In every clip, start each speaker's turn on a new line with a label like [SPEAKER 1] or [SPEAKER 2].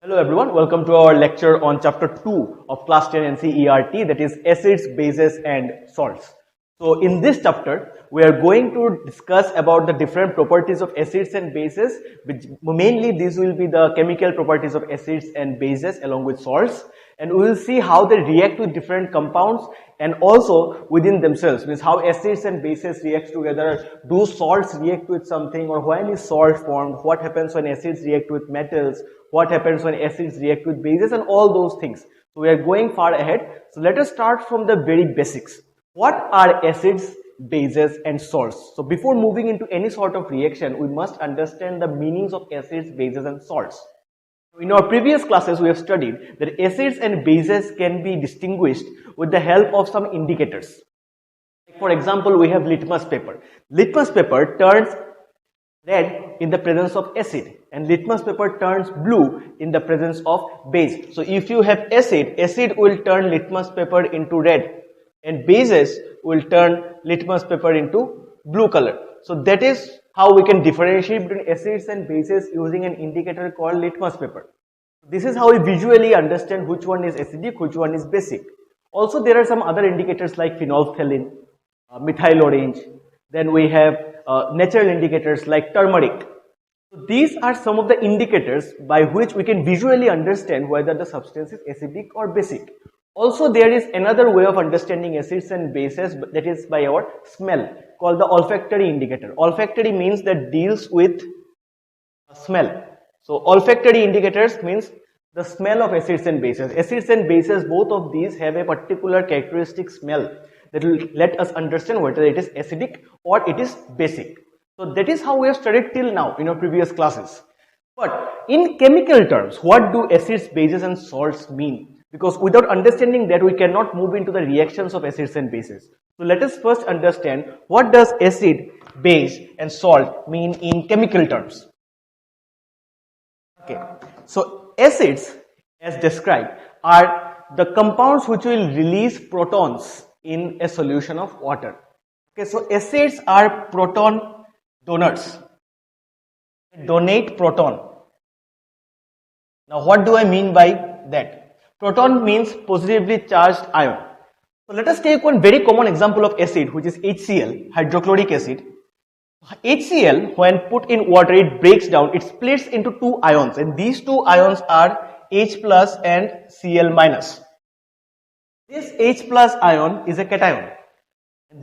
[SPEAKER 1] Hello everyone, welcome to our lecture on chapter 2 of class 10 NCERT, that is acids, bases and salts. So in this chapter, we are going to discuss about the different properties of acids and bases, which mainly these will be the chemical properties of acids and bases along with salts, and we will see how they react with different compounds and also within themselves, means how acids and bases react together, do salts react with something, or when is salt formed, what happens when acids react with metals, what happens when acids react with bases, and all those things. So we are going far ahead. So let us start from the very basics. What are acids, bases and salts? So before moving into any sort of reaction, we must understand the meanings of acids, bases and salts. In our previous classes, we have studied that acids and bases can be distinguished with the help of some indicators. For example, we have litmus paper. Litmus paper turns red in the presence of acid and litmus paper turns blue in the presence of base. So if you have acid will turn litmus paper into red and bases will turn litmus paper into blue color. So that is how we can differentiate between acids and bases using an indicator called litmus paper. This is how we visually understand which one is acidic, which one is basic. Also there are some other indicators like phenolphthalein, methyl orange. Then we have natural indicators like turmeric. So these are some of the indicators by which we can visually understand whether the substance is acidic or basic. Also there is another way of understanding acids and bases, that is by our smell, called the olfactory indicator. Olfactory means that deals with smell. So olfactory indicators means the smell of acids and bases. Acids and bases, both of these have a particular characteristic smell that will let us understand whether it is acidic or it is basic. So that is how we have studied till now in our previous classes. But in chemical terms, what do acids, bases and salts mean? Because without understanding that, we cannot move into the reactions of acids and bases. So let us first understand what does acid, base and salt mean in chemical terms. Okay, so acids as described are the compounds which will release protons in a solution of water. Okay, so acids are proton donors. They donate proton. Now what do I mean by that? Proton means positively charged ion. So let us take one very common example of acid, which is HCl, hydrochloric acid. HCl, when put in water, it breaks down, it splits into two ions, and these two ions are H plus and Cl minus. This H plus ion is a cation.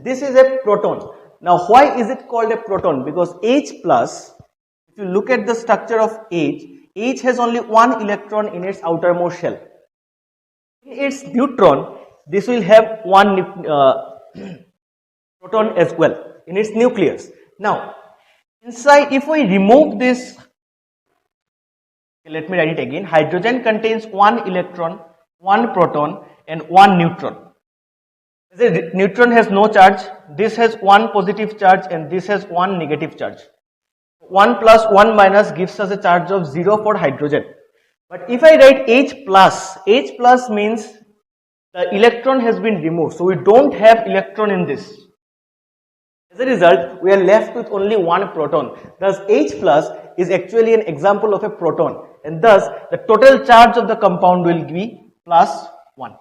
[SPEAKER 1] This is a proton. Now why is it called a proton? Because H plus, if you look at the structure of H has only one electron in its outermost shell. In its neutron, this will have one proton as well in its nucleus. Now, inside, if we remove this, let me write it again. Hydrogen contains one electron, one proton and one neutron. The neutron has no charge, this has one positive charge and this has one negative charge. 1 plus 1 minus gives us a charge of 0 for hydrogen. But if I write H plus means the electron has been removed. So we don't have electron in this. As a result, we are left with only one proton. Thus, H plus is actually an example of a proton. And thus, the total charge of the compound will be plus 1.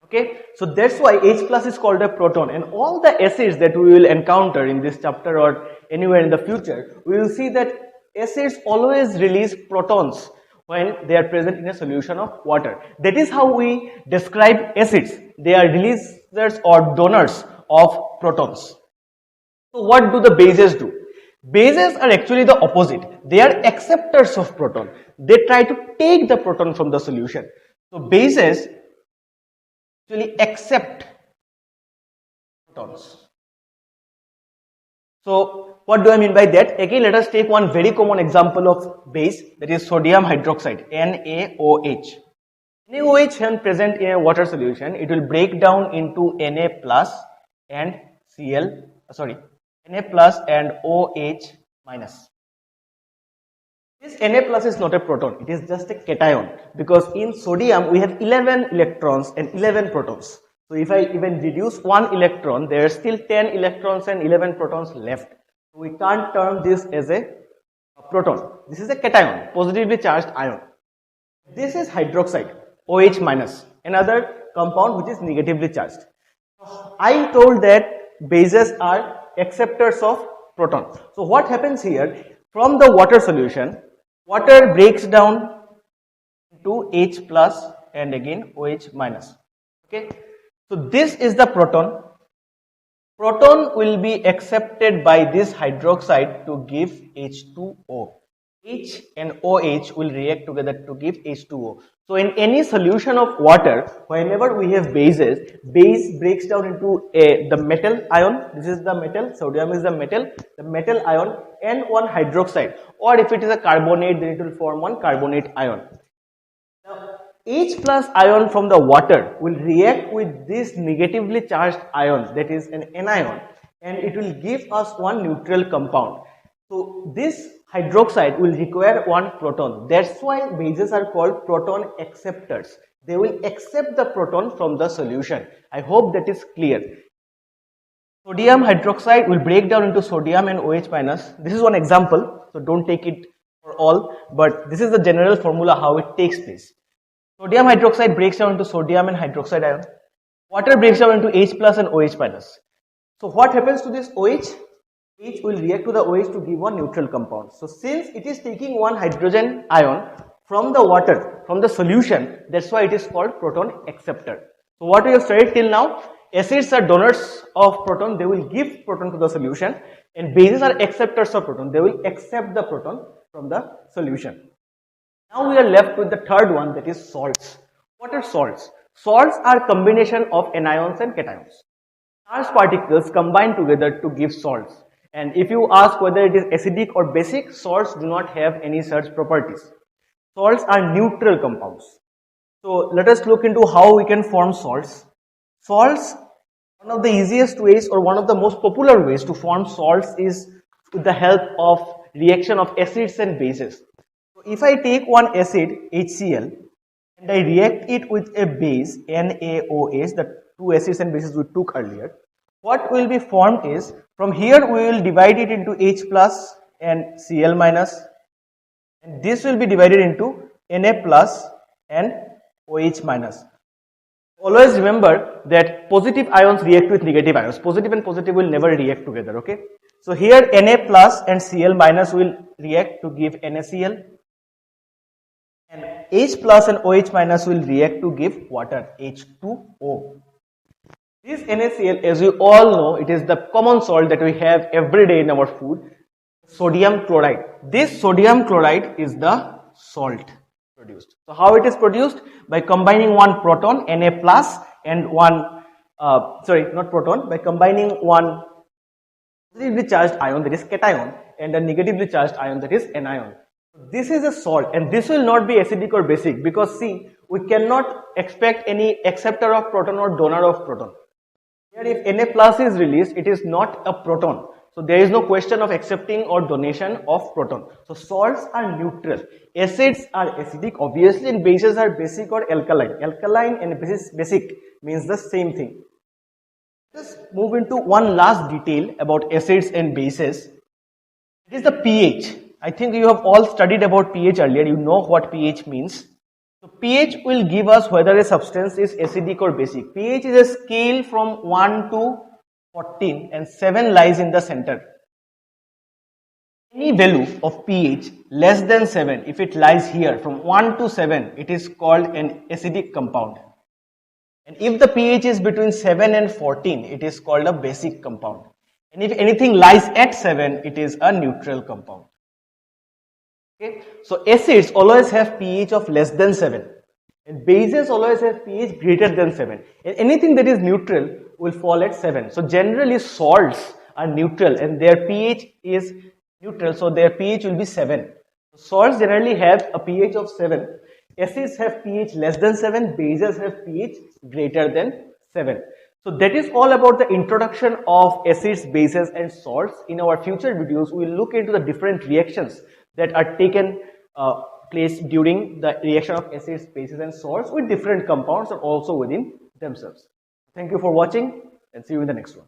[SPEAKER 1] Okay, so that's why H plus is called a proton. And all the acids that we will encounter in this chapter or anywhere in the future, we will see that acids always release protons when they are present in a solution of water. That is how we describe acids. They are releasers or donors of protons. So what do the bases do? Bases are actually the opposite. They are acceptors of proton. They try to take the proton from the solution. So bases actually accept protons. So what do I mean by that? Again, let us take one very common example of base, that is sodium hydroxide, NaOH. NaOH when present in a water solution, it will break down into Na plus and Na plus and OH minus. This Na plus is not a proton, it is just a cation, because in sodium we have 11 electrons and 11 protons. So if I even reduce one electron, there are still 10 electrons and 11 protons left. So we can't term this as a proton. This is a cation, positively charged ion. This is hydroxide, OH minus, another compound which is negatively charged. I told that bases are acceptors of proton. So what happens here, from the water solution, water breaks down to H plus and again OH minus. Okay, so this is the proton. Proton will be accepted by this hydroxide to give H2O. H and OH will react together to give H2O. So in any solution of water, whenever we have bases, base breaks down into the metal ion. This is the metal, sodium is the metal ion and one hydroxide. Or if it is a carbonate, then it will form one carbonate ion. Now, H plus ion from the water will react with this negatively charged ion, that is an anion, and it will give us one neutral compound. So this hydroxide will require one proton. That's why bases are called proton acceptors. They will accept the proton from the solution. I hope that is clear. Sodium hydroxide will break down into sodium and OH minus. This is one example, so don't take it for all, but this is the general formula how it takes place. Sodium hydroxide breaks down into sodium and hydroxide ion. Water breaks down into H plus and OH minus. So what happens to this OH? H will react to the OH to give one neutral compound. So since it is taking one hydrogen ion from the water, from the solution, that's why it is called proton acceptor. So what we have studied till now, acids are donors of proton, they will give proton to the solution, and bases are acceptors of proton, they will accept the proton from the solution. Now we are left with the third one, that is salts. What are salts? Salts are combination of anions and cations. Charged particles combine together to give salts. And if you ask whether it is acidic or basic, salts do not have any such properties. Salts are neutral compounds. So let us look into how we can form salts. Salts, one of the easiest ways or one of the most popular ways to form salts is with the help of reaction of acids and bases. So if I take one acid, HCl, and I react it with a base, NaOH, the two acids and bases we took earlier, what will be formed is, from here we will divide it into H plus and Cl minus, and this will be divided into Na plus and OH minus. Always remember that positive ions react with negative ions. Positive and positive will never react together, okay? So here Na plus and Cl minus will react to give NaCl, and H plus and OH minus will react to give water, H2O. This NaCl, as you all know, it is the common salt that we have every day in our food, sodium chloride. This sodium chloride is the salt produced. So how it is produced? By combining one proton, Na plus, and one, by combining one positively charged ion, that is cation, and a negatively charged ion, that is anion. This is a salt, and this will not be acidic or basic, because see, we cannot expect any acceptor of proton or donor of proton. Here if Na plus is released, it is not a proton. So there is no question of accepting or donation of proton. So salts are neutral. Acids are acidic obviously, and bases are basic or alkaline. Alkaline and basic means the same thing. Let's move into one last detail about acids and bases. It is the pH. I think you have all studied about pH earlier. You know what pH means. So pH will give us whether a substance is acidic or basic. pH is a scale from 1 to 14 and 7 lies in the center. Any value of pH less than 7, if it lies here from 1 to 7, it is called an acidic compound. And if the pH is between 7 and 14, it is called a basic compound. And if anything lies at 7, it is a neutral compound. Okay, so acids always have pH of less than 7, and bases always have pH greater than 7, and anything that is neutral will fall at 7. So generally salts are neutral and their pH is neutral, so their pH will be 7. Salts generally have a pH of 7, acids have pH less than 7, bases have pH greater than 7. So that is all about the introduction of acids, bases and salts. In our future videos, we will look into the different reactions that are taken place during the reaction of acids, bases and salts with different compounds and also within themselves. Thank you for watching and see you in the next one.